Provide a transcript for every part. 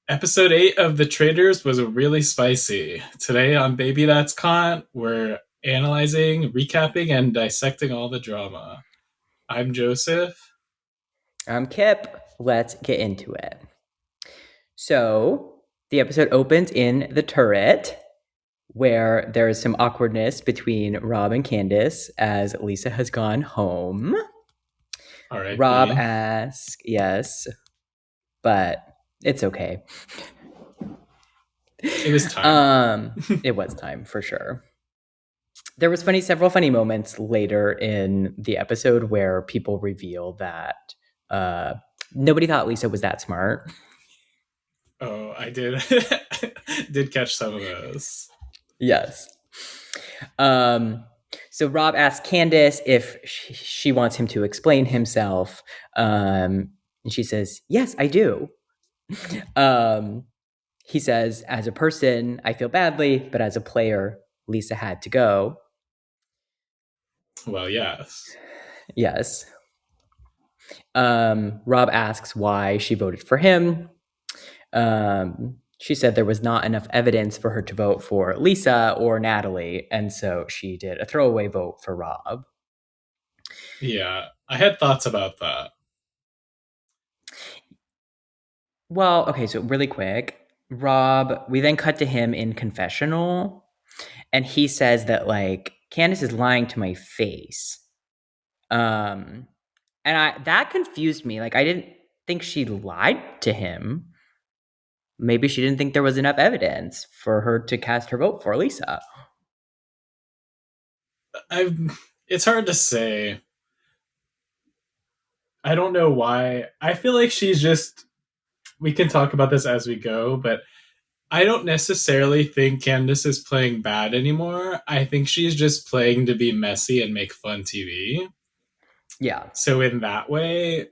Episode 8 of the Traitors was really spicy. Today on Baby That's Cont, we're analyzing, recapping, and dissecting all the drama. I'm Joseph. I'm Kip. Let's get into it. So, the episode opens in the turret, where there is some awkwardness between Rob and Candace as Lisa has gone home. Rob R.I.P. asks, yes, but it's okay. It was time. It was time for sure. There was several funny moments later in the episode where people reveal that nobody thought Lisa was that smart. Oh, I did did catch some of those. Yes. So Rob asks Candace if she wants him to explain himself. And she says, yes, I do. He says, as a person, I feel badly, but as a player, Lisa had to go. Well, yes. Yes. Rob asks why she voted for him. She said there was not enough evidence for her to vote for Lisa or Natalie, and so she did a throwaway vote for Rob. Yeah, I had thoughts about that. Well, okay, so really quick, Rob, we then cut to him in confessional, and he says that, like, Candace is lying to my face. And that confused me. Like, I didn't think she lied to him. Maybe she didn't think there was enough evidence for her to cast her vote for Lisa. It's hard to say. I don't know why. I feel like she's just. We can talk about this as we go, but I don't necessarily think Candace is playing bad anymore. I think she's just playing to be messy and make fun TV. Yeah. So in that way,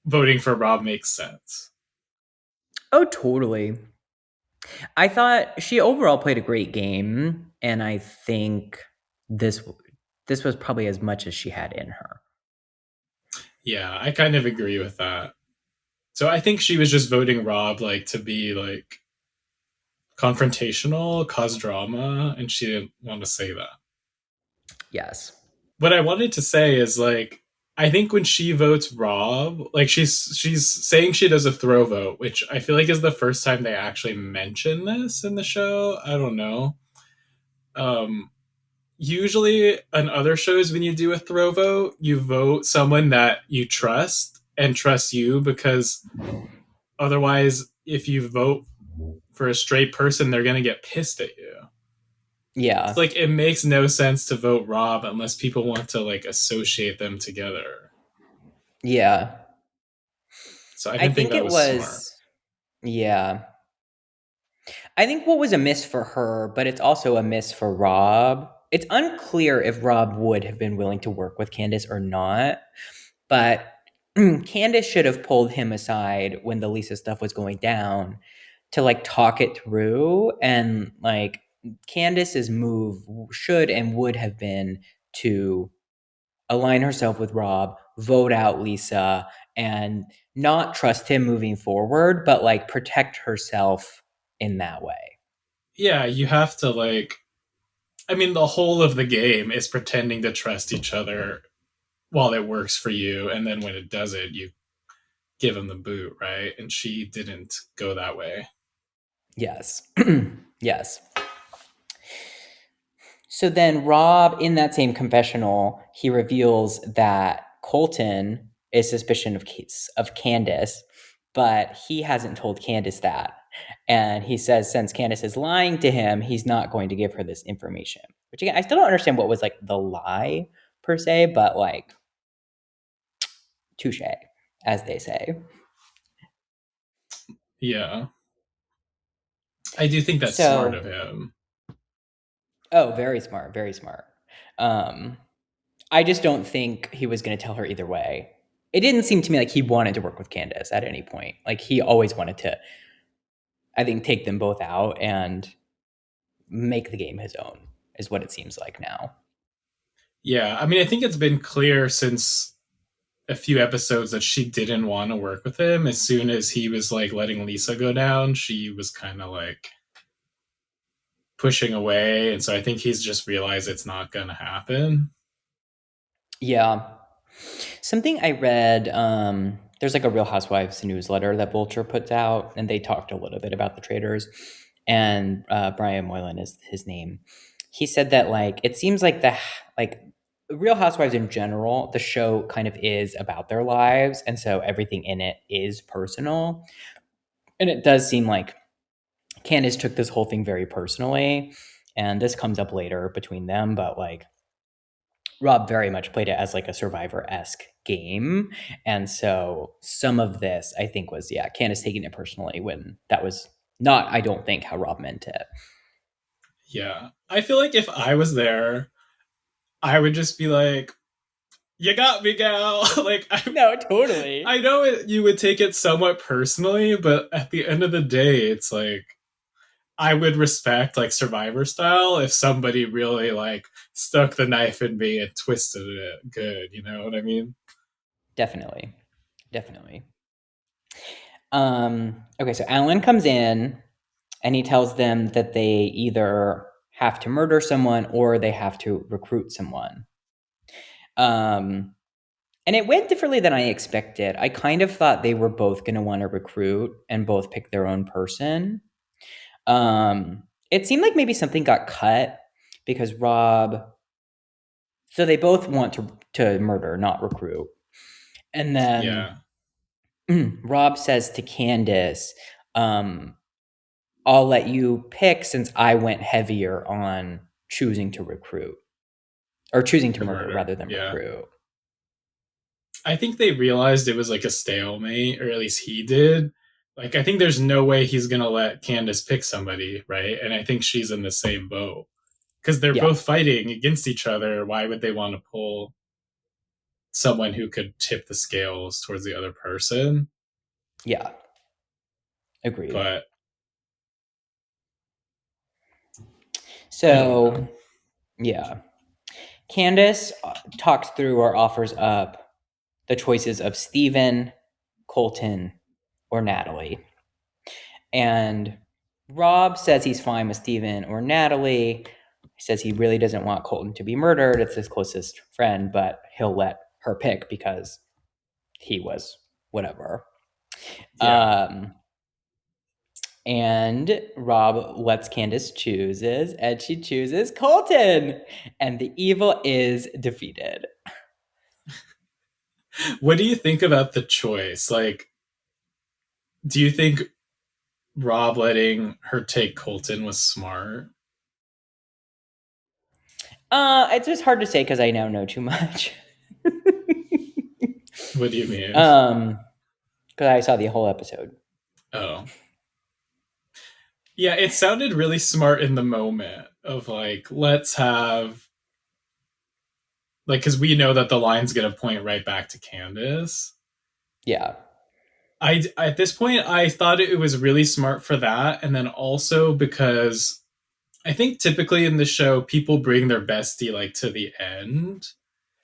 voting for Rob makes sense. Oh, totally. I thought she overall played a great game, and I think this was probably as much as she had in her. Yeah, I kind of agree with that. So I think she was just voting Rob like to be like confrontational, cause drama, and she didn't want to say that. Yes. What I wanted to say is like I think when she votes Rob, like she's saying she does a throw vote, which I feel like is the first time they actually mention this in the show. I don't know. Um Usually on other shows when you do a throw vote, you vote someone that you trust and trusts you because otherwise if you vote for a straight person, they're going to get pissed at you. It's Yeah. like it makes no sense to vote Rob unless people want to like associate them together. Yeah. So I I didn't think think that it was smart. was, yeah. I think what was a miss for her, but it's also a miss for Rob. It's unclear if Rob would have been willing to work with Candace or not, but Candace should have pulled him aside when the Lisa stuff was going down to like talk it through. And like Candace's move should and would have been to align herself with Rob, vote out Lisa, and not trust him moving forward, but like protect herself in that way. Yeah, you have to like I mean the whole of the game is pretending to trust each other while it works for you and then when it doesn't you give him the boot, right? And she didn't go that way. Yes. Yes. So then Rob, in that same confessional, he reveals that Colton is suspicious of Candace, but he hasn't told Candace that. And he says since Candace is lying to him, he's not going to give her this information. Which again, I still don't understand what was like the lie per se, but like touche, as they say. Yeah. I do think that's smart So, of him. oh, very smart, very smart. Um, I just don't think he was going to tell her either way. It didn't seem to me like he wanted to work with Candace at any point. Like he always wanted to, I think, take them both out and make the game his own, is what it seems like now. Yeah, I mean I think it's been clear since a few episodes that she didn't want to work with him. As soon as he was like letting Lisa go down, she was kind of like pushing away. And so I think he's just realized it's not going to happen. Yeah. Something I read, there's like a Real Housewives newsletter that Vulture puts out, and they talked a little bit about the Traitors. And Brian Moylan is his name. He said that like it seems like like Real Housewives in general, the show kind of is about their lives, and so everything in it is personal. And it does seem like Candace took this whole thing very personally, and this comes up later between them, but like Rob very much played it as like a Survivor-esque game. And so some of this, I think, was, yeah, Candace taking it personally when that was not, I don't think, how Rob meant it. Yeah. I feel like if I was there, I would just be like, you got me, gal. Like, No, totally. I know you would take it somewhat personally, but at the end of the day, it's like, I would respect like Survivor style if somebody really like stuck the knife in me and twisted it good. You know what I mean? Definitely. Definitely. Okay, so Alan comes in and he tells them that they either have to murder someone or they have to recruit someone. And it went differently than I expected. I kind of thought they were both going to want to recruit and both pick their own person. It seemed like maybe something got cut because Rob. So they both want to murder, not recruit. And then Yeah. Rob says to Candace, "I'll let you pick since I went heavier on choosing to recruit or choosing to To murder murder. rather than Yeah. recruit." I think they realized it was like a stalemate, or at least he did. Like, I think there's no way he's going to let Candace pick somebody, right? And I think she's in the same boat because they're Yeah, both fighting against each other. Why would they want to pull someone who could tip the scales towards the other person? yeah, agreed. But I don't So know. yeah, Candace talks through or offers up the choices of Steven, Colton, or Natalie. And Rob says he's fine with Steven or Natalie. He says he really doesn't want Colton to be murdered. It's his closest friend, but he'll let her pick because he was whatever. Yeah. Um, and Rob lets Candace chooses, and she chooses Colton. And the evil is defeated. What do you think about the choice? Like, do you think Rob letting her take Colton was smart? It's just hard to say because I now know too much. What do you mean? Because I saw the whole episode. Oh. Yeah, it sounded really smart in the moment of like, let's have like, because we know that the line's going to point right back to Candace. Yeah. I at this point I thought it was really smart for that, and then also because I think typically in the show people bring their bestie like to the end,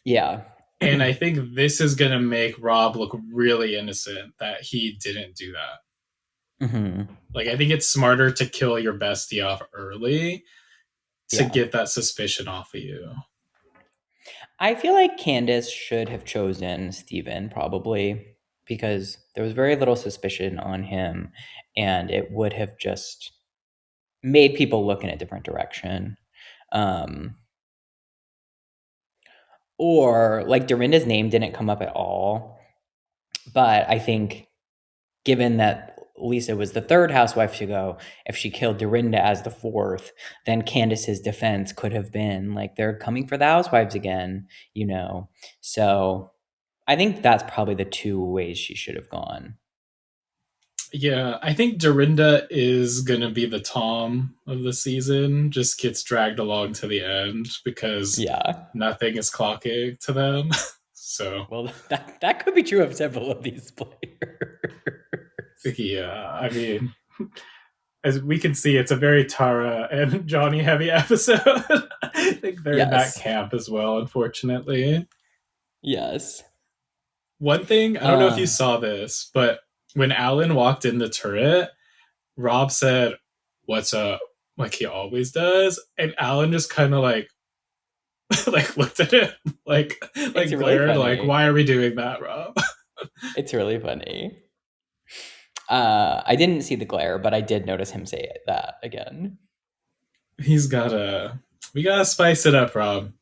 Yeah. and I think this is going to make Rob look really innocent that he didn't do that. Mm-hmm. Like, I think it's smarter to kill your bestie off early to Yeah. get that suspicion off of you. I feel like Candace should have chosen Steven probably because there was very little suspicion on him and it would have just made people look in a different direction. Um, or like Dorinda's name didn't come up at all. But I think given that Lisa was the third housewife to go, if she killed Dorinda as the fourth, then Candace's defense could have been like they're coming for the housewives again, you know. So I think that's probably the two ways she should have gone. Yeah, I think Dorinda is gonna be the Tom of the season. Just gets dragged along to the end because Yeah. nothing is clocking to them. So Well, that could be true of several of these players. yeah, I mean, as we can see, it's a very Tara and Johnny heavy episode. I think they're in that Yes. camp as well, unfortunately. Yes. One thing, I don't know if you Uh, saw this, but when Alan walked in the turret, Rob said, "What's up?" like he always does, and Alan just kind of like like looked at it it's like really glared like, funny. "Why are we doing that, Rob?" It's really funny. I didn't see the glare, but I did notice him say that again. He's gotta we gotta spice it up, Rob.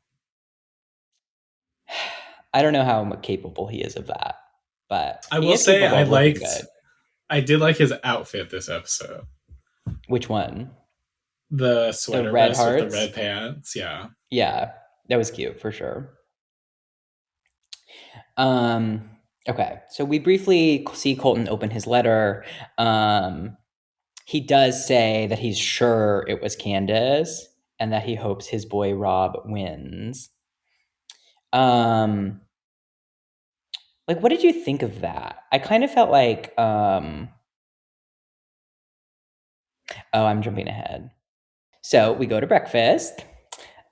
I don't know how capable he is of that, but I he will is say capable of looking good. I did like his outfit this episode. Which one? The The sweater red vest with the hearts? red pants. Yeah. Yeah, that was cute for sure. Um, okay, so we briefly see Colton open his letter. Um, he does say that he's sure it was Candace and that he hopes his boy Rob wins. Um, like, what did you think of that? I kind of felt like, oh, I'm jumping ahead. So we go to breakfast.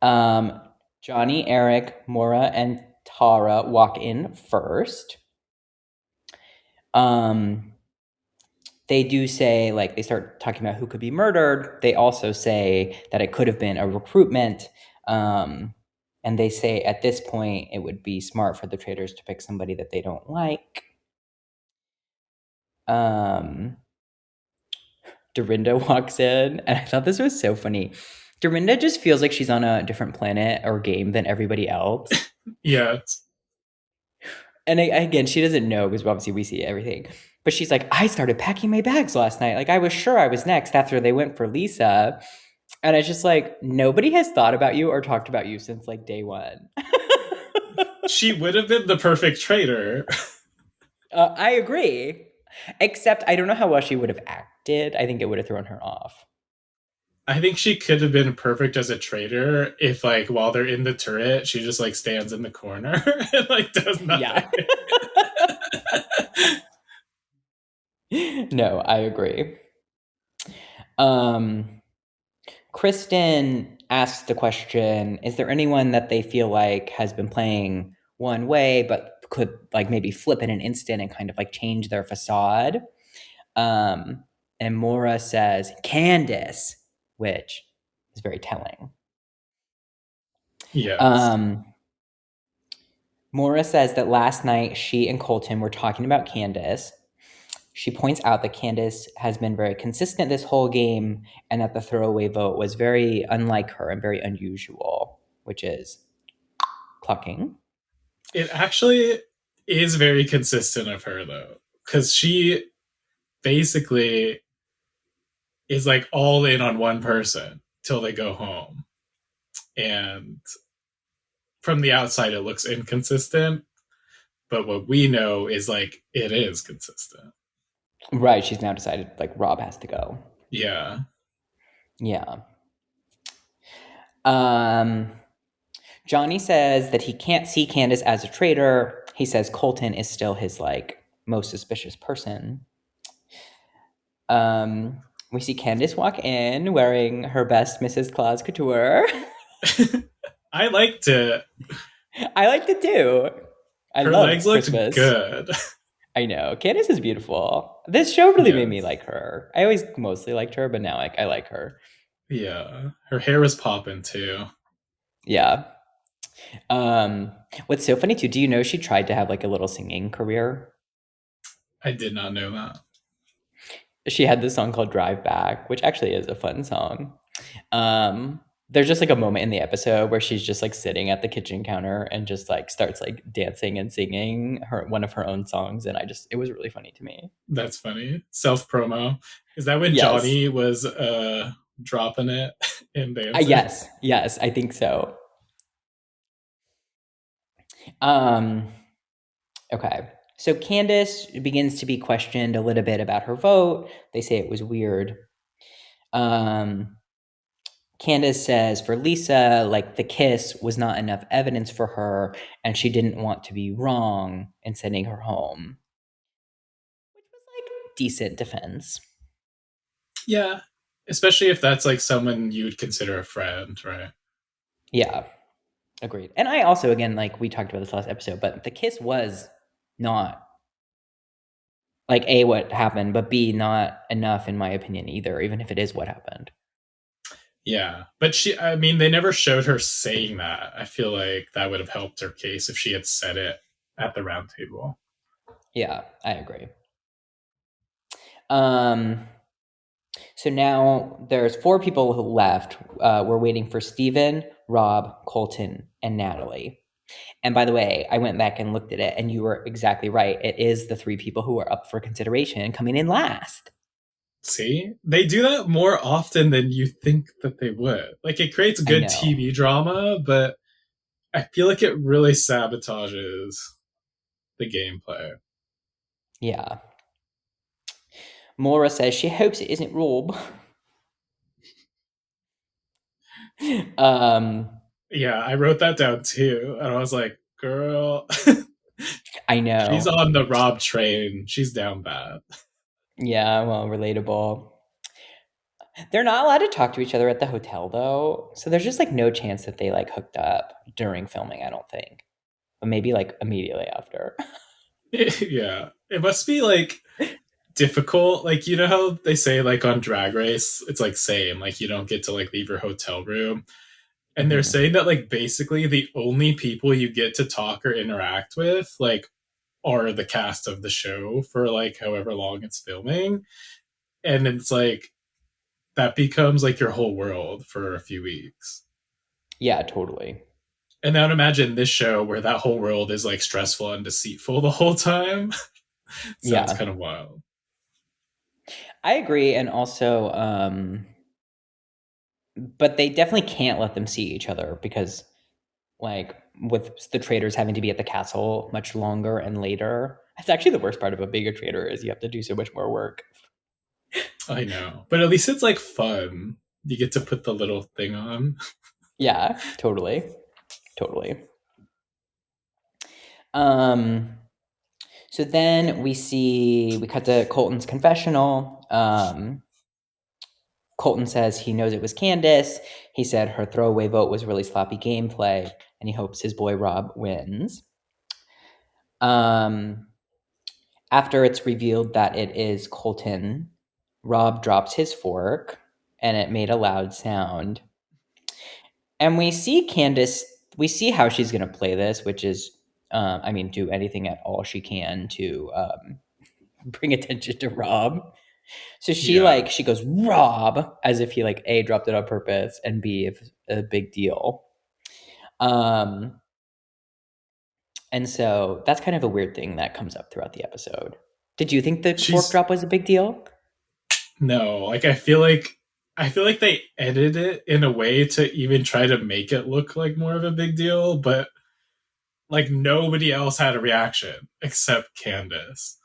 Um, Johnny, Eric, Mora, and Tara walk in first. Um, they do say, like, they start talking about who could be murdered. They also say that it could have been a recruitment. Um, and they say at this point it would be smart for the traitors to pick somebody that they don't like. Um, Dorinda walks in, and I thought this was so funny. Dorinda just feels like she's on a different planet or game than everybody else. Yeah. And again, she doesn't know because obviously we see everything. But she's like, I started packing my bags last night. Like, I was sure I was next after they went for Lisa. And it's just like, nobody has thought about you or talked about you since like day one. She would have been the perfect traitor. I agree. Except I don't know how well she would have acted. I think it would have thrown her off. I think she could have been perfect as a traitor if, like, while they're in the turret, she just like stands in the corner and like does Yeah. nothing. No, I agree. Um, Kristen asks the question, is there anyone that they feel like has been playing one way but could like maybe flip in an instant and kind of like change their facade? Um, and Mora says Candace, which is very telling. Yes. Um, Mora says that last night she and Colton were talking about Candace. She points out that Candace has been very consistent this whole game and that the throwaway vote was very unlike her and very unusual, which is clucking. It actually is very consistent of her though, because she basically is like all in on one person till they go home. And from the outside, it looks inconsistent, but what we know is like it is consistent. Right, she's now decided like Rob has to go. Yeah. Yeah. Um, Johnny says that he can't see Candace as a traitor. He says Colton is still his like most suspicious person. Um, we see Candace walk in wearing her best Mrs. Claus couture. I liked it. I liked it too. I Her legs love looked Christmas. good. I know. Candace is beautiful. This show really made me Yes. like her. I always mostly liked her, but now like I like her. Yeah. Her hair was popping too. Yeah. Um, what's so funny too, do you know she tried to have like a little singing career? I did not know that. She had this song called Drive Back, which actually is a fun song. There's just like a moment in the episode where she's just like sitting at the kitchen counter and just like starts like dancing and singing her one of her own songs, and it was really funny to me. That's funny. Self promo. Is that when Yes. Johnny was dropping it and dancing? Yes, I think so. Um, okay. So Candace begins to be questioned a little bit about her vote. They say it was weird. Um, Candace says for Lisa, like the kiss was not enough evidence for her, and she didn't want to be wrong in sending her home, which was like decent defense. Yeah. Especially if that's like someone you'd consider a friend, right? Yeah, agreed. And I also, again, like we talked about this last episode, but the kiss was not like A, what happened, but B, not enough in my opinion either, even if it is what happened. Yeah. But I mean, they never showed her saying that. I feel like that would have helped her case if she had said it at the round table. Yeah, I agree. Um, so now there's four people who left. We're waiting for Steven, Rob, Colton, and Natalie. And by the way, I went back and looked at it, and you were exactly right. It is the three people who are up for consideration coming in last. See? They do that more often than you think that they would. Like, it creates I good know. TV drama, but I feel like it really sabotages the gameplay. Yeah. Maura says she hopes it isn't Rob. um, Yeah, I wrote that down too, and I was like, girl, I she's know. on the Rob train. She's down bad. Yeah, well, relatable. They're not allowed to talk to each other at the hotel though, so there's just like no chance that they like hooked up during filming. I don't think, but maybe like immediately after. Yeah. It must be like difficult. Like, you know how they say, like, on Drag Race, it's like same, like, you don't get to like leave your hotel room. And they're Mhm. saying that, like, basically the only people you get to talk or interact with, like, are the cast of the show for like however long it's filming. And it's like that becomes like your whole world for a few weeks. Yeah, totally. And now imagine this show where that whole world is like stressful and deceitful the whole time. Sounds Yeah, kind of wild. I agree, and also, but they definitely can't let them see each other because, like, with the traders having to be at the castle much longer and later, it's actually the worst part of being a trader is you have to do so much more work. I know. But at least it's like fun. You get to put the little thing on. Yeah, totally, totally. Um, so then we cut to Colton's confessional. Colton says he knows it was Candace. He said her throwaway vote was really sloppy gameplay, and he hopes his boy Rob wins. Um, After it's revealed that it is Colton, Rob drops his fork, and it made a loud sound. And we see Candace. We see how she's going to play this, which is, I mean, do anything at all she can to bring attention to Rob. So Yeah. she goes Rob as if he like A dropped it on purpose and B if a big deal. Um and so that's kind of a weird thing that comes up throughout the episode. Did you think the fork She's drop was a big deal? no, like I feel like they edited it in a way to even try to make it look like more of a big deal, but like nobody else had a reaction except Candace.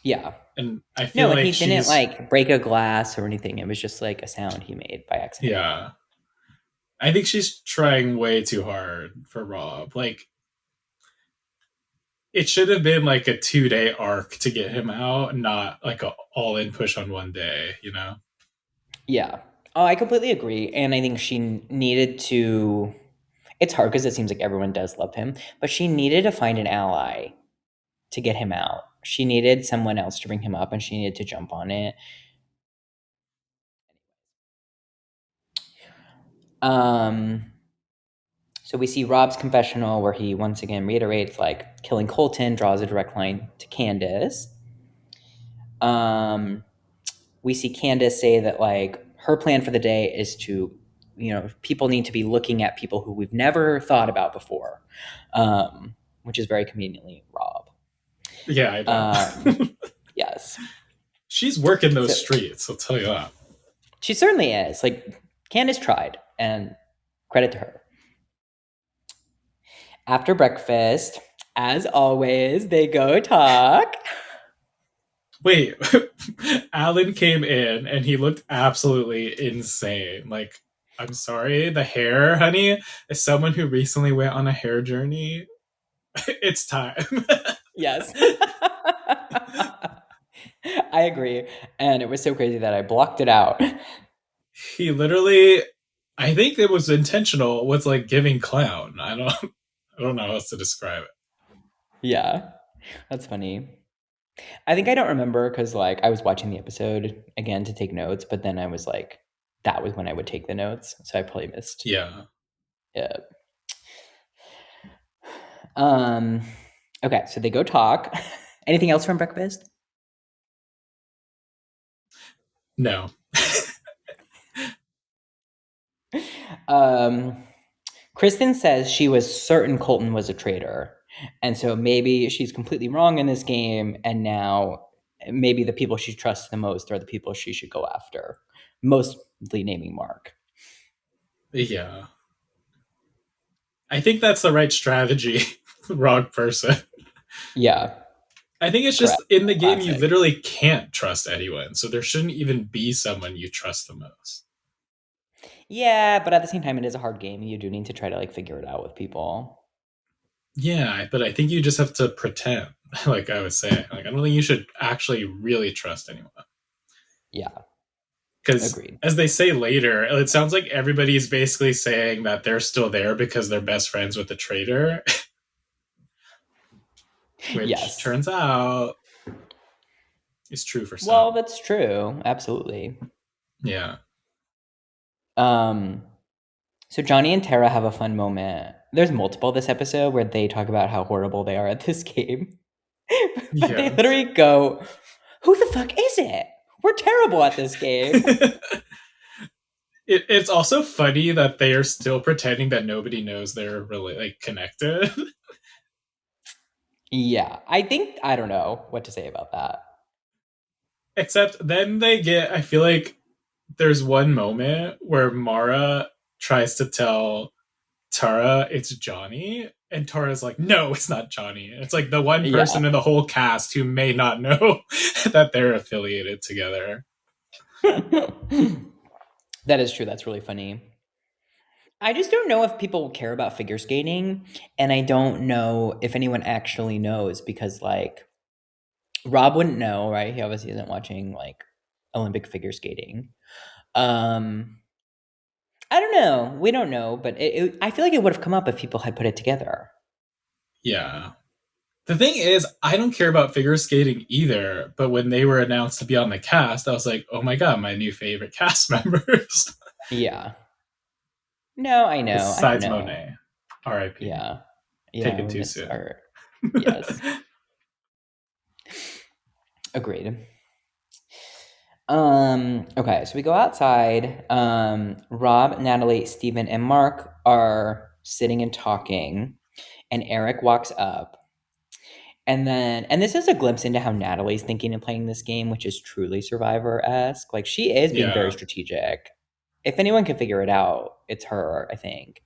Yeah. And I feel No, and like he didn't she's like break a glass or anything. It was just like a sound he made by accident. yeah. I think she's trying way too hard for Rob. Like, it should have been like a 2-day arc to get him out, not like a all in push on one day, you know? Yeah. Oh, I completely agree. And I think she needed to. It's hard because it seems like everyone does love him, but she needed to find an ally to get him out. She needed someone else to bring him up and she needed to jump on it. Um, so we see Rob's confessional where he once again reiterates like killing Colton draws a direct line to Candace. Um, we see Candace say that like her plan for the day is to, people need to be looking at people who we've never thought about before, which is very conveniently Rob. Yeah, I know. Um, yes. She's working So those streets, I'll tell you that. she certainly is. Like Candace tried, and credit to her. After breakfast, as always, they go talk. Wait, Alan came in and he looked absolutely insane. Like, I'm sorry, the hair, honey, as someone who recently went on a hair journey, it's time. Yes. I agree. And it was so crazy that I blocked it out. He literally, I think it was intentional, was like giving clown. I don't know how else to describe it. Yeah. That's funny. I think I don't remember because like I was watching the episode again to take notes, but then I was like, that was when I would take the notes, so I probably missed Yeah. it. Um, okay, so they go talk. Anything else from breakfast? No. Um, Kristen says she was certain Colton was a traitor. And so maybe she's completely wrong in this game. And now maybe the people she trusts the most are the people she should go after, mostly naming Mark. Yeah. I think that's the right strategy. Wrong person. Yeah, I think it's correct. just in the game you Classic. literally can't trust anyone, so there shouldn't even be someone you trust the most. Yeah, but at the same time, it is a hard game. You do need to try to like figure it out with people. Yeah, but I think you just have to pretend, like I was saying. Like I don't think you should actually really trust anyone. Yeah, Because agreed. as they say later, it sounds like everybody's basically saying that they're still there because they're best friends with the traitor, which Yes. turns out is true for Well, some. that's true. Absolutely. Yeah. Um, so Johnny and Tara have a fun moment. There's multiple this episode where they talk about how horrible they are at this game. But they Yes. literally go, "Who the fuck is it? We're terrible at this game." It's also funny that they are still pretending that nobody knows they're really like connected. Yeah, I don't know what to say about that. Except then they get, I feel like there's one moment where Mara tries to tell Tara it's Johnny, and Tara's like, no, it's not Johnny. It's like the one Yeah. person in the whole cast who may not know that they're affiliated together. That is true. That's really funny. I just don't know if people care about figure skating, and I don't know if anyone actually knows because, like, Rob wouldn't know, right? He obviously isn't watching like Olympic figure skating. Um, I don't know. We don't know, but I feel like it would have come up if people had put it together. Yeah. The thing is, I don't care about figure skating either, but when they were announced to be on the cast, I was like, oh my god, my new favorite cast members. Yeah. No, I know. I don't Besides know. Monet. RIP. Yeah. Yeah, Taken we too miss soon. art. Yes. Agreed. Okay, so we go outside. Rob, Natalie, Stephen, and Mark are sitting and talking, and Eric walks up. And this is a glimpse into how Natalie's thinking and playing this game, which is truly Survivor-esque. Like she is being very Yeah. strategic. If anyone can figure it out, it's her, I think.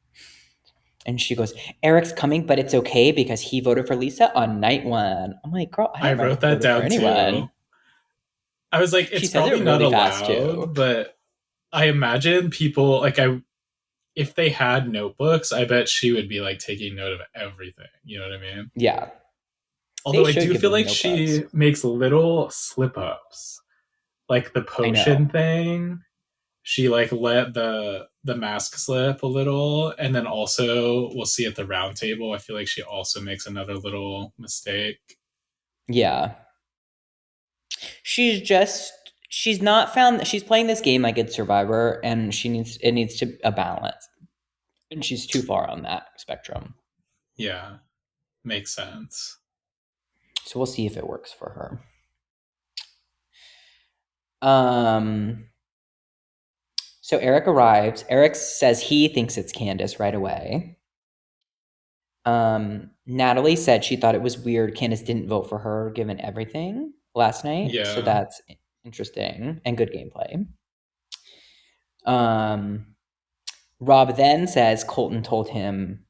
And she goes, Eric's coming, but it's okay because he voted for Lisa on night one. I'm like, girl, I I don't remember wrote who that voted for down anyone. too. I was like, She it's says probably it not really fast allowed, too. but I imagine people like I if they had notebooks, I bet she would be like taking note of everything. You know what I mean? Yeah. They Although I should do give feel them like notebooks. she makes little slip ups, like the I know. potion thing. She like let the mask slip a little, and then also we'll see at the round table. I feel like she also makes another little mistake. Yeah. She's not found she's playing this game like it's Survivor and it needs to a balance. And she's too far on that spectrum. Yeah, makes sense. So we'll see if it works for her. Um so Eric arrives. Eric says he thinks it's Candace right away. Natalie said she thought it was weird Candace didn't vote for her given everything last night. So Yeah, that's interesting and good gameplay. Um, Rob then says Colton told him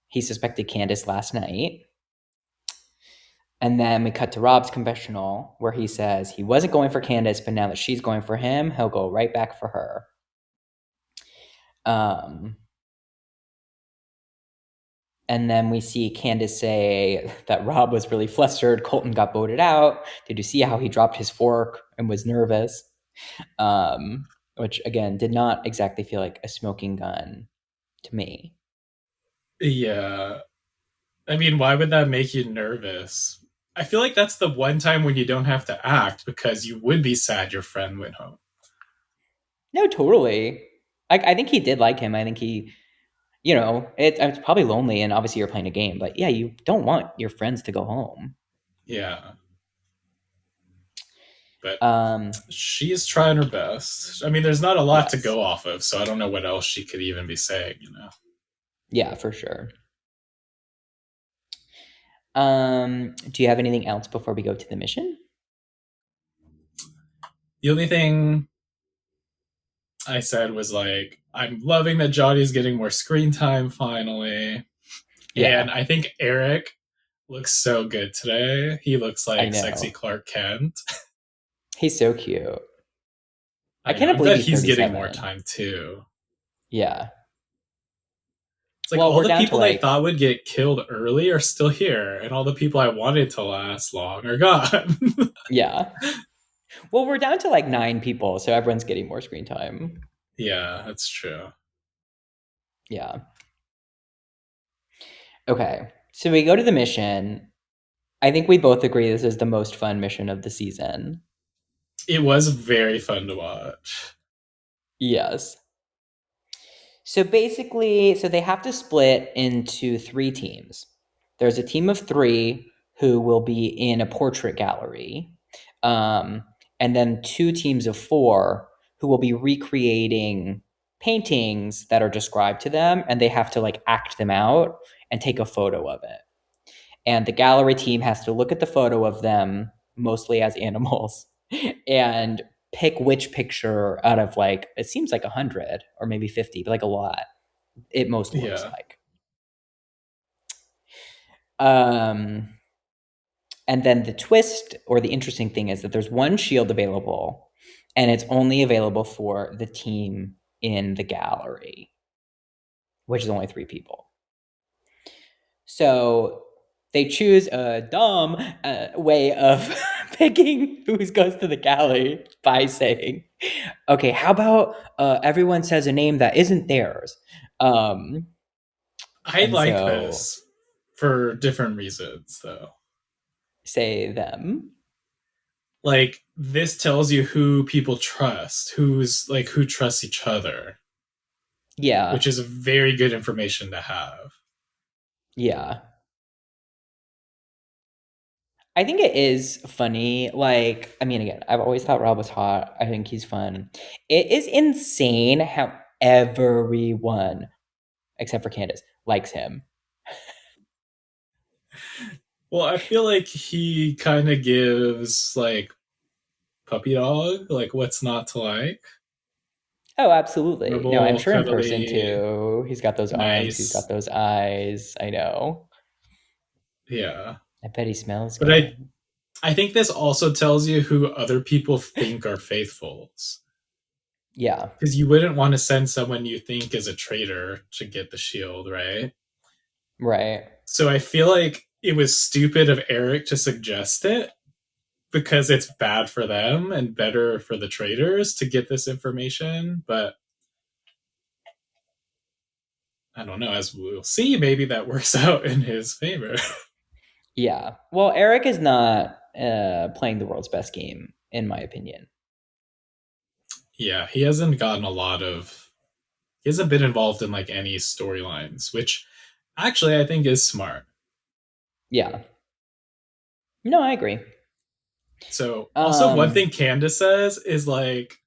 he suspected Candace last night. And then we cut to Rob's confessional where he says he wasn't going for Candace, but now that she's going for him, he'll go right back for her. Um, and then we see Candace say that Rob was really flustered. Colton got voted out. Did you see how he dropped his fork and was nervous? Which again did not exactly feel like a smoking gun to me. yeah. I mean, why would that make you nervous? I feel like that's the one time when you don't have to act because you would be sad your friend went home. No, totally. I think he did like him. I think he, it's probably lonely, and obviously you're playing a game, but yeah, you don't want your friends to go home. Yeah, but Um, she's trying her best. I mean, there's not a lot to yes. go off of, so I don't know what else she could even be saying. Yeah, for sure. Do you have anything else before we go to the mission? The only thing I said was like, I'm loving that Johnny's getting more screen time finally. And Yeah, I think Eric looks so good today. He looks I like sexy know. Clark Kent. He's so cute. I I know. cannot I'm believe glad he's he's getting more 37. time too. Yeah. It's like Well, all we're the down to people I like, thought would get killed early are still here, and all the people I wanted to last long are gone. yeah. Well, we're down to like 9 people, so everyone's getting more screen time. Yeah, that's true. Yeah. Okay. So we go to the mission. I think we both agree this is the most fun mission of the season. It was very fun to watch. Yes. So basically, so they have to split into 3 teams. There's a team of 3 who will be in a portrait gallery, um, and then 2 teams of 4 who will be recreating paintings that are described to them, and they have to like act them out and take a photo of it. And the gallery team has to look at the photo of them, mostly as animals, and pick which picture out of like it seems like 100 or maybe 50, but like a lot it most looks Yeah. like. Um, and then the twist or the interesting thing is that there's one shield available, and it's only available for the team in the gallery, which is only 3 people. So they choose a dumb way of picking who goes to the galley by saying, okay, how about everyone says a name that isn't theirs? Um, I and like so this for different reasons, though. say them. Like, this tells you who people trust, who trusts each other, Yeah, which is very good information to have. yeah. I think it is funny. Like, I mean, again, I've always thought Rob was hot. I think he's fun. It is insane how everyone, except for Candace, likes him. Well, I feel like he kind of gives, like, puppy dog, like, what's not to like? Oh, absolutely. No, I'm Adorable, sure in person cuddly, too. He's got those arms, he's got nice. those eyes. I know. Yeah. I bet he smells But I, good. I think this also tells you who other people think are faithfuls. Yeah, Because you wouldn't want to send someone you think is a traitor to get the shield, right? right. So I feel like it was stupid of Eric to suggest it because it's bad for them and better for the traders to get this information. But I don't know, as we'll see, maybe that works out in his favor. Yeah. Well, Eric is not playing the world's best game, in my opinion. Yeah, he hasn't been involved in like any storylines, which actually I think is smart. Yeah. No, I agree. So also one Um, thing Candace says is like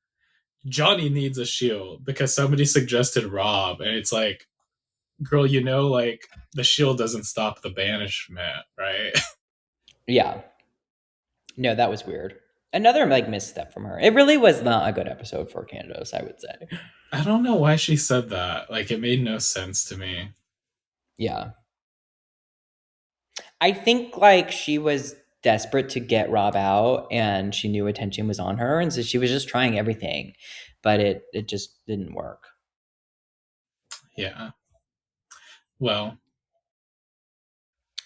Johnny needs a shield because somebody suggested Rob, and it's like, girl, like the shield doesn't stop the banishment, right? yeah. No, that was weird. Another like misstep from her. It really was not a good episode for Candace, I would say. I don't know why she said that. Like, it made no sense to me. Yeah. I think like she was desperate to get Rob out and she knew attention was on her and so she was just trying everything, but it just didn't work. Yeah. Well,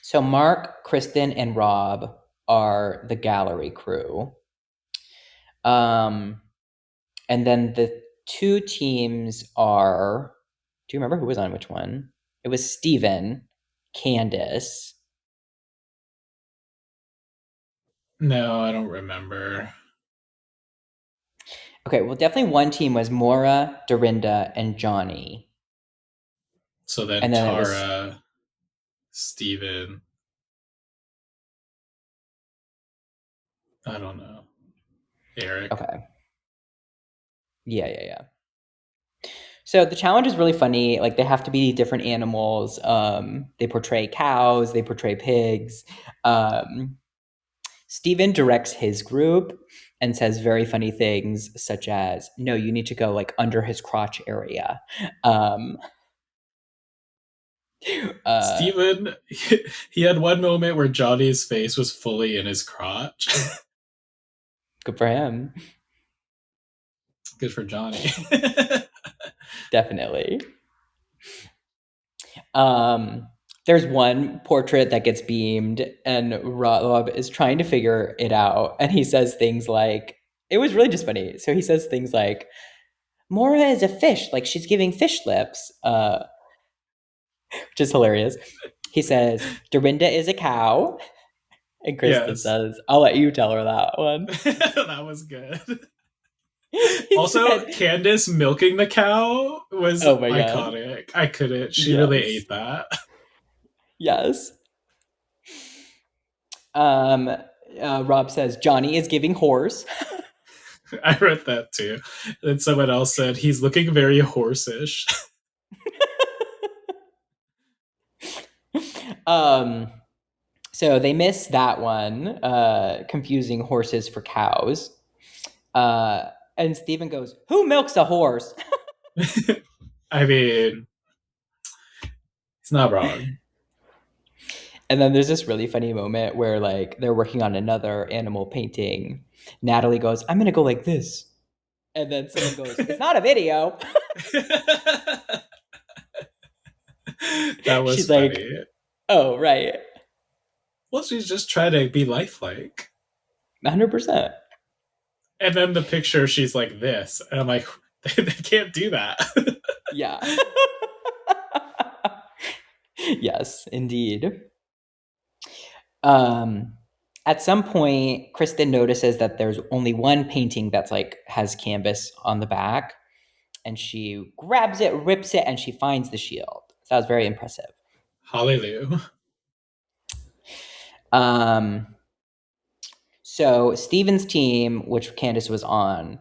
So Mark, Kristen and Rob are the gallery crew. Um and then the 2 teams are, do you remember who was on which one? It was Steven, Candace, No, I don't remember. Okay, well, definitely one team was Mora, Dorinda, and Johnny. So then And then it was, Tara, Steven, I don't know. Eric. okay. Yeah, yeah, yeah. So the challenge is really funny. Like they have to be different animals. They portray cows, they portray pigs. Um, Steven directs his group and says very funny things such as, no, you need to go like under his crotch area. Um, uh, Steven, he had one moment where Johnny's face was fully in his crotch. good for him. Good for Johnny. Definitely. Um, there's one portrait that gets beamed, and Rob is trying to figure it out. And he says things like, it was really just funny. So he says things like, Mora is a fish, like she's giving fish lips, which is hilarious. He says, Dorinda is a cow. And Kristen Yes. says, I'll let you tell her that one. That was good. He Also, said, Candace milking the cow was oh my God. iconic. I couldn't. She really Yes. ate that. Yes. Um, Rob says, Johnny is giving horse. I read that too. Then someone else said he's looking very horseish. um, so they miss that one, confusing horses for cows. And Stephen goes, who milks a horse? I mean, he's not wrong. And then there's this really funny moment where like they're working on another animal painting. Natalie goes, I'm gonna go like this. And then someone goes, it's not a video. That was She's like, funny. oh, right. Well, she's just trying to be lifelike. 100%. And then the picture, she's like this. And I'm like, they can't do that. Yeah. Yes, indeed. Um, at some point, Kristen notices that there's only one painting that's like has canvas on the back, and she grabs it, rips it, and she finds the shield. So that was very impressive. Hallelujah. Um, so Steven's team, which Candace was on,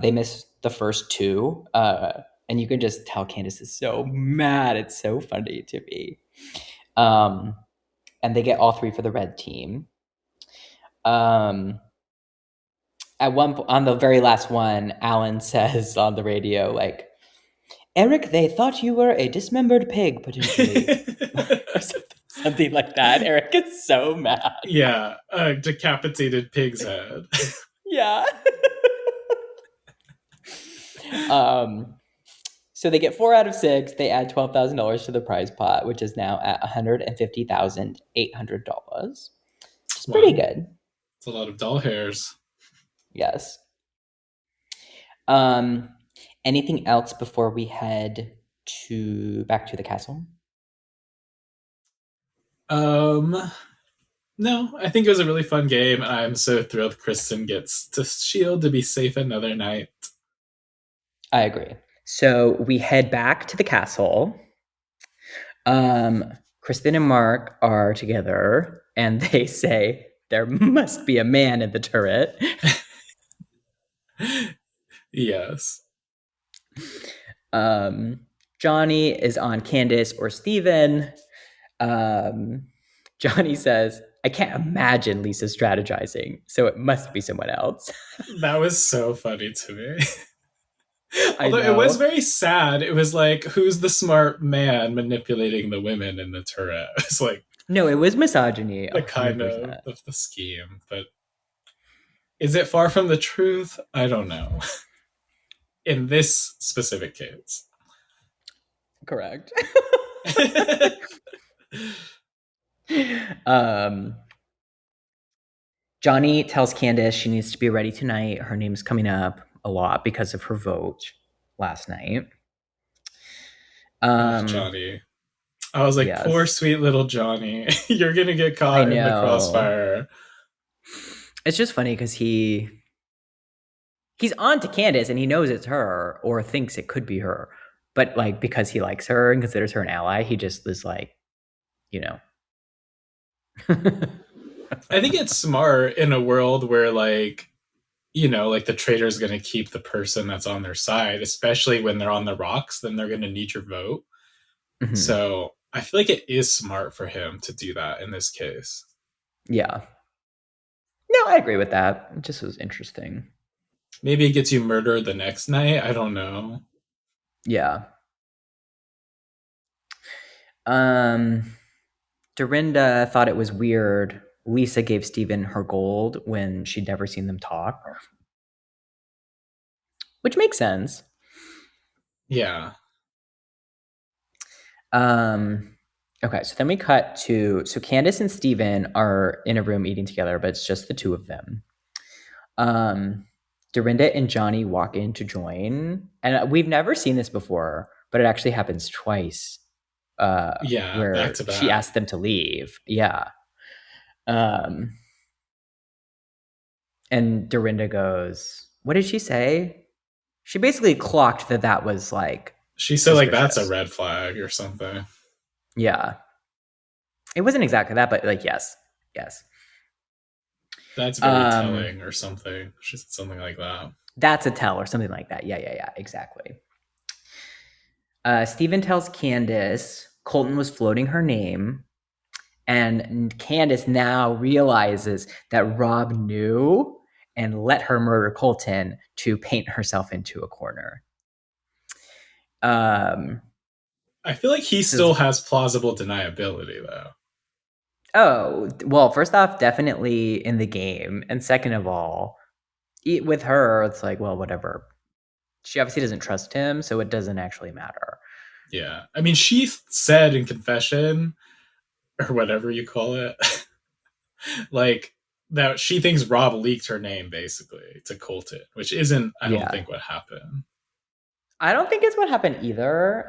they missed the first two, and you can just tell Candace is so mad. It's so funny to me. And they get all three for the red team. At one on the very last one, Alan says on the radio, like, Eric, they thought you were a dismembered pig, potentially. Or something like that. Eric is so mad. Yeah, a decapitated pig's head. Yeah. So they get 4 out of 6. They add $12,000 to the prize pot, which is now at $150,800, which is pretty Wow, good. it's a lot of doll hairs. Yes. Anything else before we head back to the castle? No, I think it was a really fun game, and I'm so thrilled Kristen gets to shield to be safe another night. I agree. So we head back to the castle. Kristen and Mark are together, and they say there must be a man in the turret. Yes. Johnny is on Candace or Steven. Johnny says, I can't imagine Lisa strategizing, so it must be someone else. That was so funny to me. I Although it was know. very sad. It was like, who's the smart man manipulating the women in the turret? It's like No, it was misogyny, the kind of 100%. the scheme, but is it far from the truth? I don't know. In this specific case. Correct. um, Johnny tells Candace she needs to be ready tonight. Her name's coming up a lot because of her vote last night. Oh, Johnny. I was like, poor Yes. sweet little Johnny. You're gonna get I caught in the know. crossfire. It's just funny because he's on to Candace and he knows it's her or thinks it could be her. But like because he likes her and considers her an ally, he just is like, you know. I think it's smart in a world where like like the traitor's going to keep the person that's on their side, especially when they're on the rocks, then they're going to need your vote. Mhm. So I feel like it is smart for him to do that in this case. Yeah. No, I agree with that. It just was interesting. Maybe it gets you murdered the next night. I don't know. Yeah. Um, Dorinda thought it was weird. Lisa gave Steven her gold when she'd never seen them talk, which makes sense. Yeah. Um, okay, so then we cut to so Candace and Steven are in a room eating together, but it's just the two of them. Dorinda and Johnny walk in to join, and we've never seen this before, but it actually happens twice. Yeah. Back Where to she back. asked them to leave. Yeah. Um, and Dorinda goes, "What did she say?" She basically clocked that that was like She said like that's a suspicious. red flag or something. Yeah, it wasn't exactly that, but like yes, yes. That's very Um, telling or something. She said something like that. that's a tell or something like that. Yeah, yeah, yeah, exactly. Stephen tells Candace Colton was floating her name, and Candace now realizes that Rob knew and let her murder Colton to paint herself into a corner. Um, I feel like he so, still has plausible deniability though. oh, well, first off, definitely in the game. And second of all, with her, it's like, well, whatever. She obviously doesn't trust him, so it doesn't actually matter. Yeah. I mean, she said in confession or whatever you call it, like that she thinks Rob leaked her name basically to Colton, which isn't, I don't Yeah. think, what happened. I don't think it's what happened either.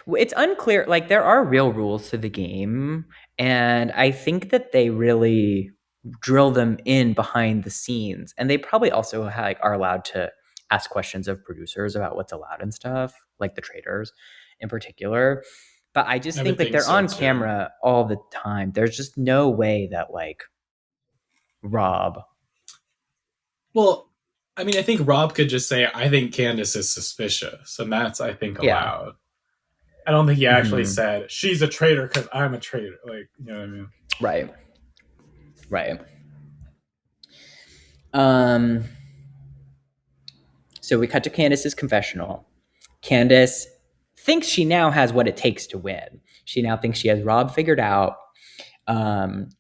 It's unclear. Like there are real rules to the game, and I think that they really drill them in behind the scenes, and they probably also like are allowed to ask questions of producers about what's allowed and stuff, like the traders in particular. But I just I think would like think they're so on too. camera all the time. There's just no way that like Rob. Well, I mean, I think Rob could just say, I think Candace is suspicious, and that's, I think, Yeah. allowed. I don't think he actually Hmm. said, she's a traitor because I'm a traitor. Like, you know what I mean? Right. Right. Um. So we cut to Candace's confessional. Candace thinks she now has what it takes to win. She now thinks she has Rob figured out.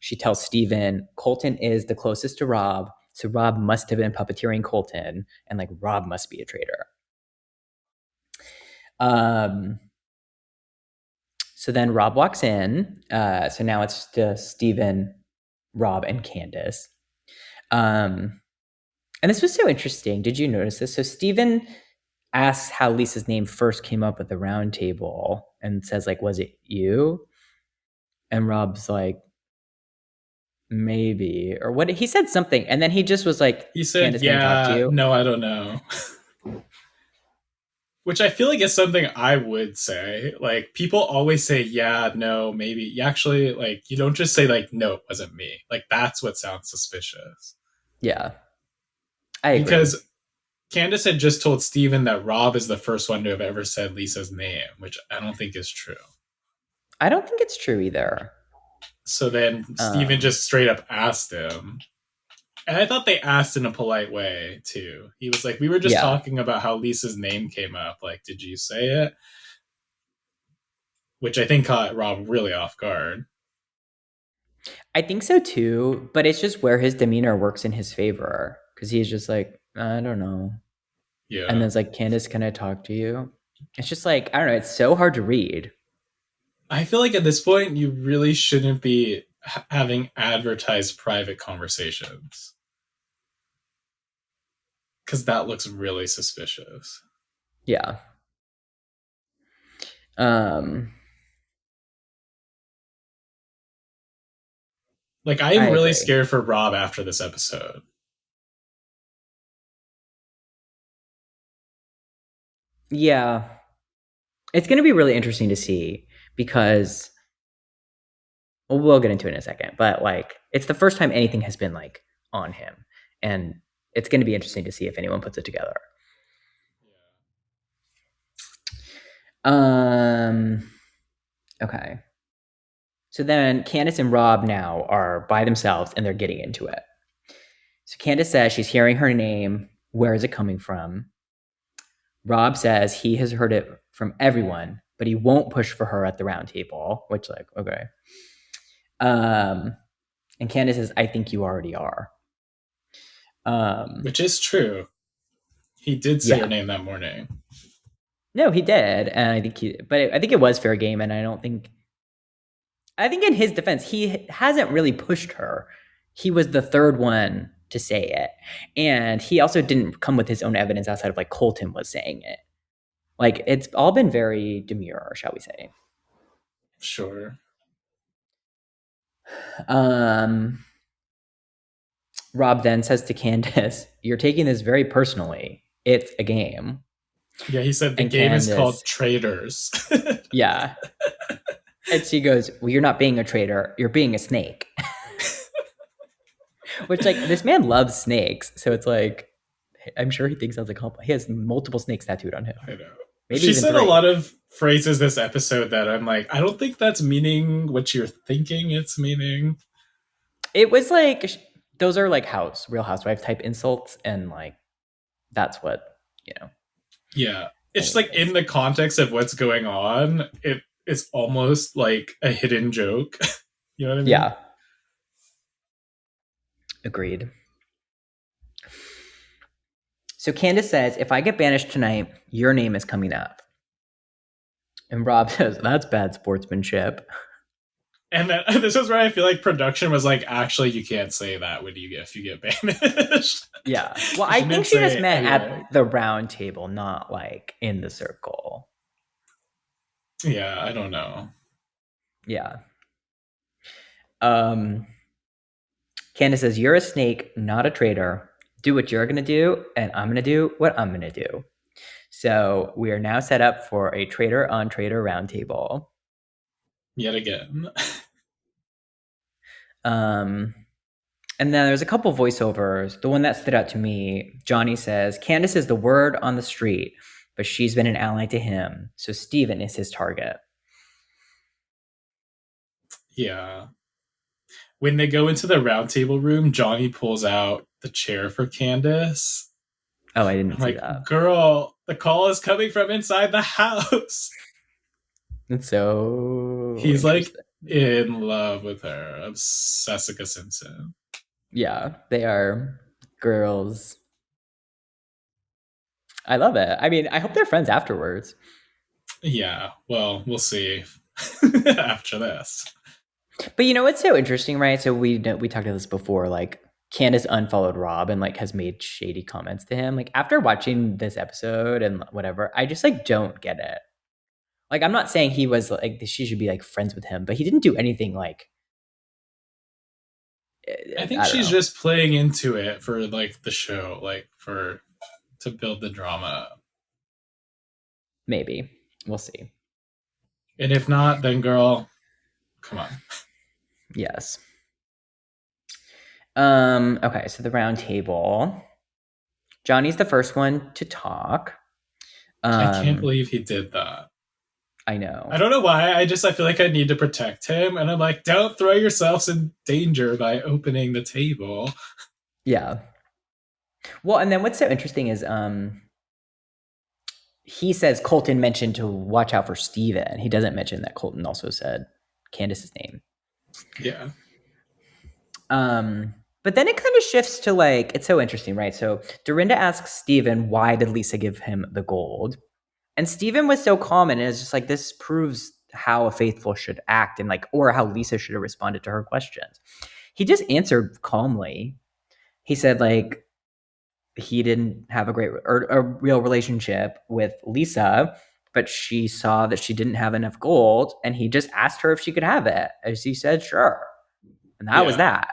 She tells Steven Colton is the closest to Rob, so Rob must have been puppeteering Colton, and like Rob must be a traitor. Um, so then Rob walks in. So now it's just Steven, Rob, and Candace. Um, and this was so interesting. Did you notice this? So Steven asks how Lisa's name first came up at the round table and says, like, was it you? And Rob's like, maybe. Or what he said something. And then he just was like, He said, Candace, can I talk to yeah, you? no, I don't know. Which I feel like is something I would say. Like, people always say, yeah, no, maybe. You actually, like, you don't just say, like, no, it wasn't me. Like, that's what sounds suspicious. Yeah, I agree. Because Candace had just told Steven that Rob is the first one to have ever said Lisa's name, which I don't think is true. I don't think it's true either. So then Steven Um, just straight up asked him. And I thought they asked in a polite way, too. He was like, we were just yeah, talking about how Lisa's name came up. Like, did you say it? Which I think caught Rob really off guard. I think so too. But it's just where his demeanor works in his favor because he's just like, I don't know. And Yeah. then it's like, Candace, can I talk to you? It's just like, I don't know. It's so hard to read. I feel like at this point, you really shouldn't be having advertised private conversations because that looks really suspicious. Yeah. Um, Like, I I am really agree. scared for Rob after this episode. Yeah. It's going to be really interesting to see because well, we'll get into it in a second, but like it's the first time anything has been like on him, and it's going to be interesting to see if anyone puts it together. Um. Okay. So then Candace and Rob now are by themselves and they're getting into it. So Candace says she's hearing her name. Where is it coming from? Rob says he has heard it from everyone, but he won't push for her at the round table, which like, okay. Um, and Candace says, I think you already are. Which is true. He did say her Yeah. name that morning. No, he did. And I think it was fair game. And I think in his defense, he hasn't really pushed her. He was the third one to say it. And he also didn't come with his own evidence outside of like Colton was saying it. Like it's all been very demure, shall we say. Sure. Um, Rob then says to Candace, you're taking this very personally. It's a game. Yeah, he said the And game is called Candace, Traitors. yeah. And she goes, well, you're not being a traitor. You're being a snake. Which, like, this man loves snakes. So it's like, I'm sure he thinks that's a compliment. He has multiple snakes tattooed on him. I know. Maybe She even said a three. lot of phrases this episode that I'm like, I don't think that's meaning what you're thinking it's meaning. It was like, those are like Real Housewife type insults. And like, that's what, you know. Yeah. It's just like in Anyways. the context of what's going on, it is almost like a hidden joke. You know what I mean? Yeah. Agreed. So Candace says, if I get banished tonight, your name is coming up. And Rob says, that's bad sportsmanship. And then this is where I feel like production was like, actually, you can't say that when if you get banished. Yeah. Well, I She think did she just say meant anyway. at the round table, not like in the circle. Yeah, I don't know. Yeah. Um, Candace says, you're a snake, not a traitor. Do what you're going to do, and I'm going to do what I'm going to do. So we are now set up for a traitor on traitor roundtable. Yet again. And then there's a couple voiceovers. The one that stood out to me, Johnny says, Candace is the word on the street, but she's been an ally to him. So Steven is his target. Yeah. When they go into the roundtable room, Johnny pulls out the chair for Candace. Oh, I I'm didn't see like, that. girl, the call is coming from inside the house. It's so He's like interesting. in love with her, of Jessica Simpson. Yeah, they are girls. I love it. I mean, I hope they're friends afterwards. Yeah, well, we'll see after this. But you know what's so interesting, right? So we talked about this before. Like Candace unfollowed Rob and like has made shady comments to him. Like after watching this episode and whatever, I just like don't get it. Like I'm not saying he was like she should be like friends with him, but he didn't do anything like I think I don't she's know. just playing into it for like the show, like for to build the drama. Maybe we'll see. And if not, then girl, come on. Yes. Okay, so the round table. Johnny's the first one to talk. I can't Um, believe he did that. I I know. don't know why. I feel like I need to protect him, and I'm like, don't throw yourselves in danger by opening the table. Yeah. Well, and then what's so interesting is he says Colton mentioned to watch out for Steven. He doesn't mention that Colton also said Candace's name. Yeah, But then it kind of shifts to like, it's so interesting, right? So Dorinda asks Steven, why did Lisa give him the gold? And Steven was so calm and is just like, this proves how a faithful should act and like, or how Lisa should have responded to her questions. He just answered calmly. He said, like, he didn't have a real relationship with Lisa, but she saw that she didn't have enough gold, and he just asked her if she could have it. And she said, sure. And that was Yeah. that.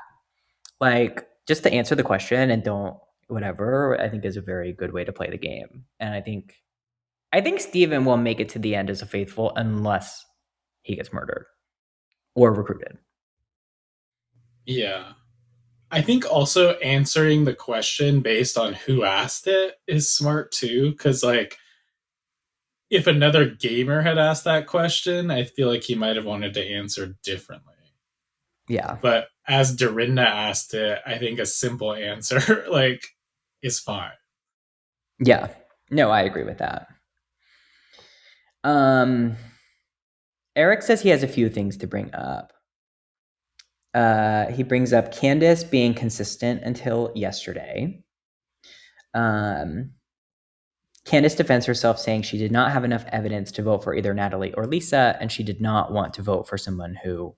Like, just to answer the question and don't whatever, I think is a very good way to play the game. And I think Steven will make it to the end as a faithful unless he gets murdered or recruited. Yeah. I think also answering the question based on who asked it is smart too. Cause like if another gamer had asked that question, I feel like he might have wanted to answer differently. Yeah. But as Dorinda asked it, I think a simple answer like is fine. Yeah. No, I agree with that. Um Eric says he has a few things to bring up. He brings up Candace being consistent until yesterday. Um, Candace defends herself, saying she did not have enough evidence to vote for either Natalie or Lisa, and she did not want to vote for someone who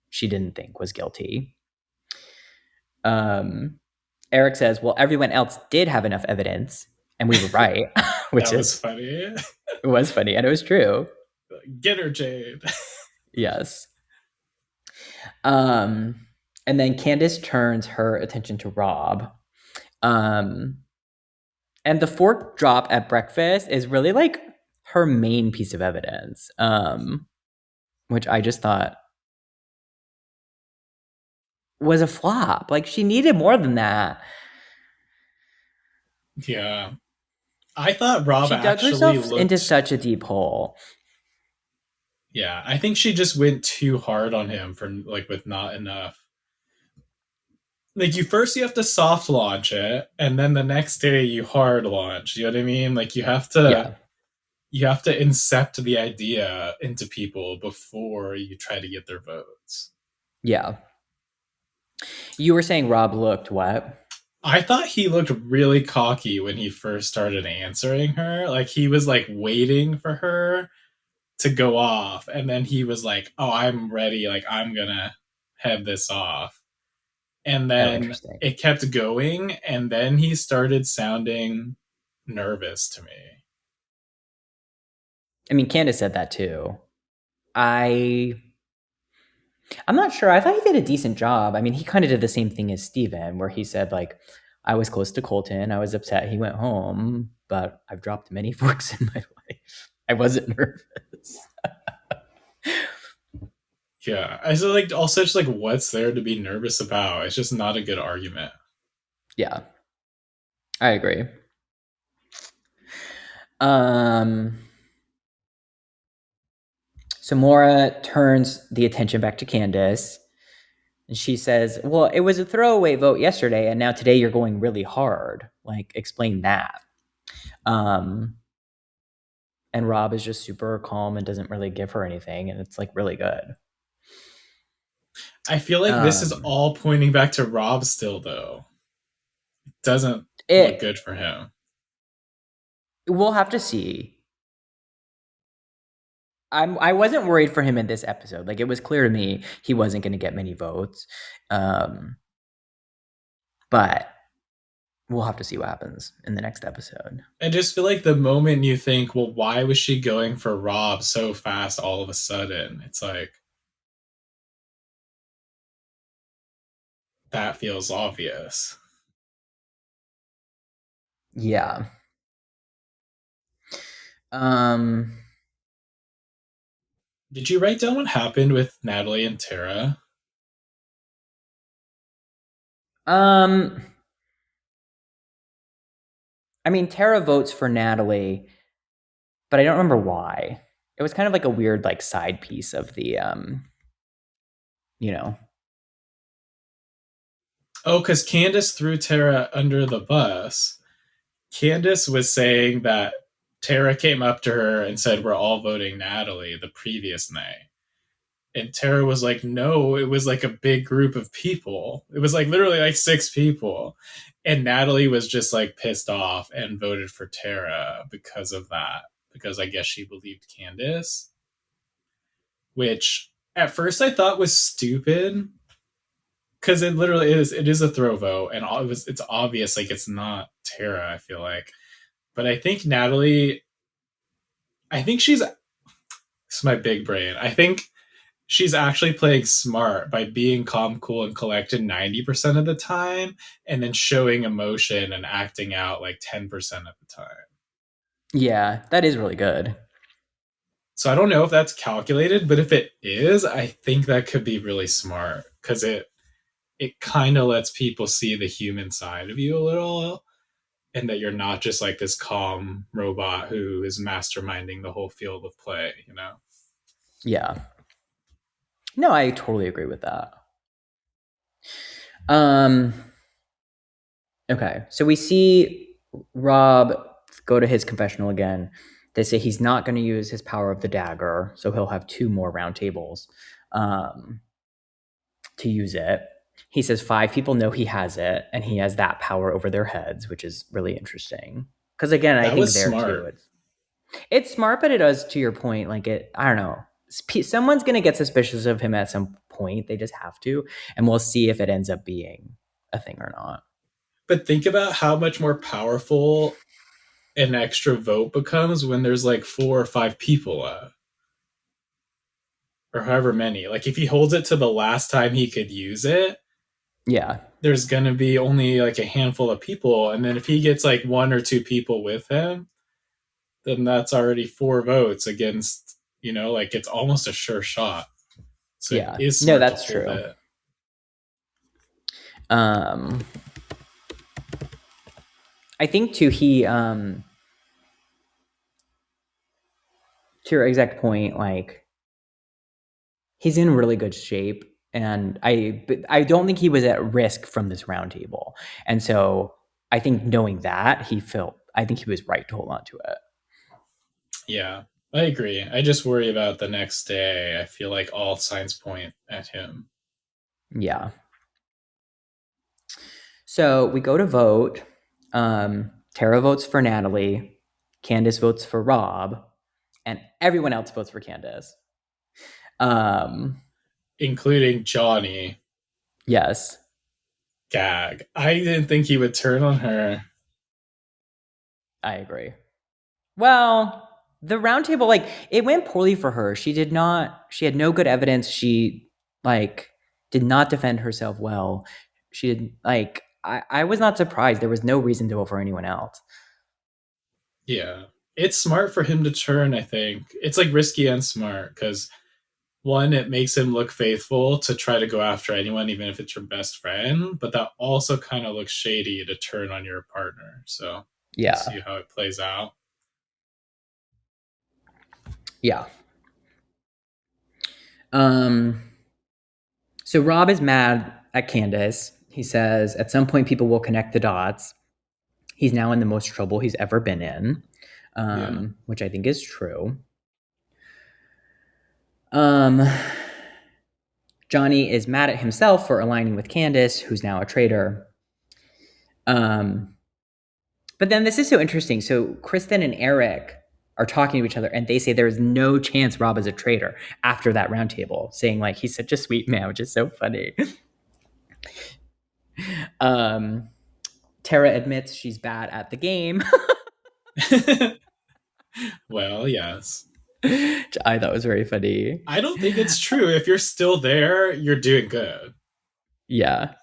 she didn't think was guilty. Um, Eric says, well, everyone else did have enough evidence, and we were right, which That was is, funny. it was funny, and it was true. Get her, Jade. Yes. Um, and then Candace turns her attention to Rob. Um, and the fork drop at breakfast is really like her main piece of evidence, which I just thought was a flop. Like she needed more than that. Yeah. I thought Rob She dug actually herself into looked. such a deep hole. Yeah, I think she just went too hard on him for like with not enough. Like you have to soft launch it, and then the next day you hard launch. You know what I mean? Like Yeah. you have to incept the idea into people before you try to get their votes. Yeah. You were saying Rob looked what? I thought he looked really cocky when he first started answering her. Like he was like waiting for her to go off, and then he was like, "Oh, I'm ready. Like I'm gonna head this off." And Oh, then interesting. it kept going, and then he started sounding nervous to me. I mean, Candace said that too. I I'm not sure. I thought he did a decent job. I mean, he kind of did the same thing as Steven, where he said, like, I was close to Colton. I was upset he went home, but I've dropped many forks in my life. I wasn't nervous. Yeah, I feel like also just like what's there to be nervous about? It's just not a good argument. Yeah, I agree. Um, so Mora turns the attention back to Candace. And she says, well, it was a throwaway vote yesterday, and now today you're going really hard. Like, explain that. Um, and Rob is just super calm and doesn't really give her anything, and it's like really good. I feel like this is Um, all pointing back to Rob still, though. It doesn't look it good for him. we'll have to see. I wasn't worried for him in this episode. Like it was clear to me he wasn't going to get many votes, um, but we'll have to see what happens in the next episode. I just feel like the moment you think, well, why was she going for Rob so fast all of a sudden? It's like, that feels obvious. Yeah. Um. Did you write down what happened with Natalie and Tara? Um. I mean, Tara votes for Natalie, but I don't remember why. It was kind of like a weird, like, side piece of the, you know. Oh, because Candace threw Tara under the bus. Candace was saying that Tara came up to her and said, "We're all voting Natalie" the previous night. And Tara was like, "No, it was like a big group of people. It was like literally like six people." And Natalie was just like pissed off and voted for Tara because of that, because I guess she believed Candace, which at first I thought was stupid because it literally is. It is a throw vote, and it's obvious like it's not Tara. I feel like, but I think Natalie. I think she's. This is my big brain. I think she's actually playing smart by being calm, cool, and collected 90% of the time, and then showing emotion and acting out like 10% of the time. Yeah, that is really good. So I don't know if that's calculated, but if it is, I think that could be really smart because it kind of lets people see the human side of you a little, and that you're not just like this calm robot who is masterminding the whole field of play, you know? Yeah. No, I totally agree with that. Um, okay, so we see Rob go to his confessional again. They say he's not going to use his power of the dagger, so he'll have 2 more round tables to use it. He says 5 people know he has it, and he has that power over their heads, which is really interesting. Because again, I That think was there too, smart. it's smart, but it does, to your point, like it. I don't know. Someone's gonna get suspicious of him at some point. They just have to, and we'll see if it ends up being a thing or not. But think about how much more powerful an extra vote becomes when there's like 4 or 5 people or however many. Like if he holds it to the last time he could use it, Yeah, there's gonna be only like a handful of people, and then if he gets like 1 or 2 people with him, then that's already 4 votes against, like it's almost a sure shot. So it yeah. is No, smart to that's hold true. it. Um, I think too. He to your exact point, like he's in really good shape, and I don't think he was at risk from this roundtable, and so I think knowing that I think he was right to hold on to it. Yeah, I agree. I just worry about the next day. I feel like all signs point at him. Yeah. So we go to vote. Tara votes for Natalie. Candace votes for Rob, and everyone else votes for Candace. Um, Including Johnny. yes, Gag. I didn't think he would turn on her. I agree. Well, the roundtable, like, it went poorly for her. She had no good evidence. She, like, did not defend herself well. She did, like, I was not surprised. There was no reason to vote for anyone else. Yeah. It's smart for him to turn, I think. It's like risky and smart because one, it makes him look faithful to try to go after anyone, even if it's your best friend. But that also kind of looks shady to turn on your partner. So we'll Yeah. see how it plays out. Yeah. Um, so Rob is mad at Candace. He says, at some point, people will connect the dots. He's now in the most trouble he's ever been in, Yeah. which I think is true. Um, Johnny is mad at himself for aligning with Candace, who's now a traitor. Um, but then this is so interesting. So Kristen and Eric are talking to each other, and they say there's no chance Rob is a traitor after that roundtable, saying like he's such a sweet man, which is so funny. um, Tara admits she's bad at the game. Well, yes. Which I thought was very funny. I don't think it's true. If you're still there, you're doing good. Yeah.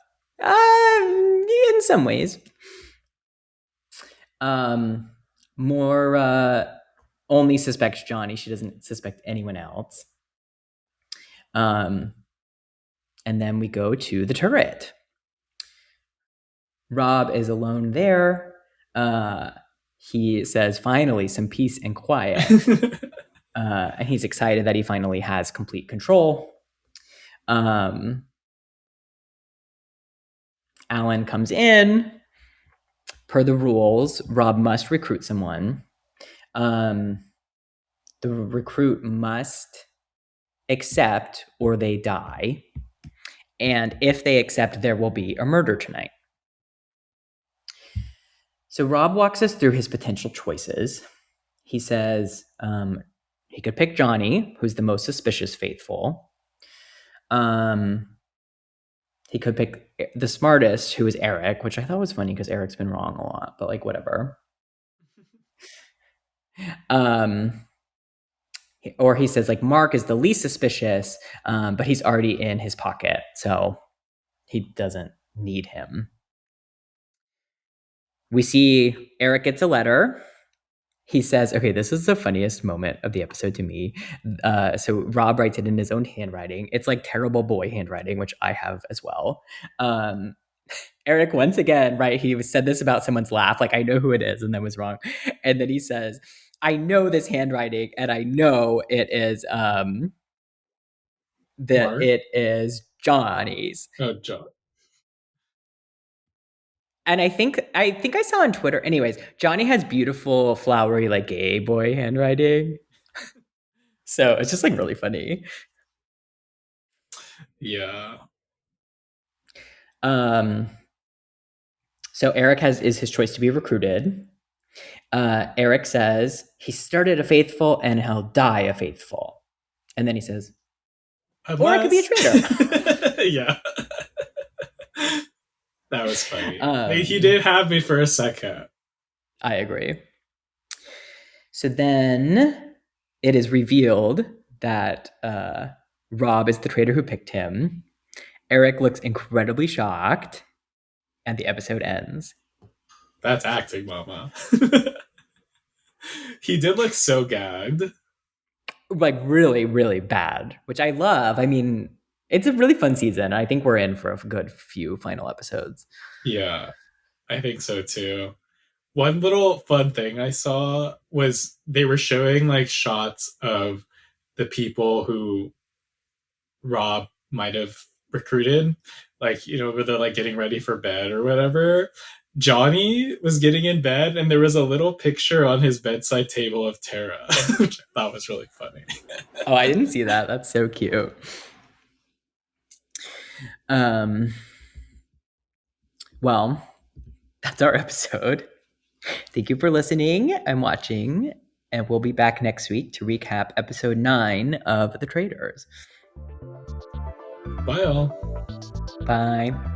In some ways. More only suspects Johnny. She doesn't suspect anyone else. And then we go to the turret. Rob is alone there. He says, finally, some peace and quiet. And he's excited that he finally has complete control. Alan comes in. Per the rules, Rob must recruit someone. The recruit must accept or they die. And if they accept, there will be a murder tonight. So Rob walks us through his potential choices. He says he could pick Johnny, who's the most suspicious faithful. He could pick the smartest, who is Eric, which I thought was funny because Eric's been wrong a lot, but like whatever. Or he says like Mark is the least suspicious, but he's already in his pocket, so he doesn't need him. We see Eric gets a letter. He says, okay, this is the funniest moment of the episode to me. So Rob writes it in his own handwriting. It's like terrible boy handwriting, which I have as well. Eric, once again, right, he said this about someone's laugh, like, I know who it is, and that was wrong. And then he says, I know this handwriting, and I know it is that Mark? it is Johnny's. Oh, John. And I think I saw on Twitter. Anyways, Johnny has beautiful, flowery, like gay boy handwriting. So it's just like really funny. Yeah. So Eric is his choice to be recruited. Eric says he started a faithful and he'll die a faithful. And then he says, or I could be a Unless. traitor. Yeah. That was funny. He did have me for a second. I agree. So then it is revealed that Rob is the traitor who picked him. Eric looks incredibly shocked, and the episode ends. That's acting, mama. He did look so gagged. Like really, really bad, which I love. I mean, it's a really fun season. I think we're in for a good few final episodes. Yeah, I think so too. One little fun thing I saw was they were showing like shots of the people who Rob might have recruited, like, you know, where they're like getting ready for bed or whatever. Johnny was getting in bed and there was a little picture on his bedside table of Tara, which I thought was really funny. Oh, I didn't see that. That's so cute. Well, that's our episode. Thank you for listening and watching, and we'll be back next week to recap episode 9 of The Traitors. Bye all. Bye.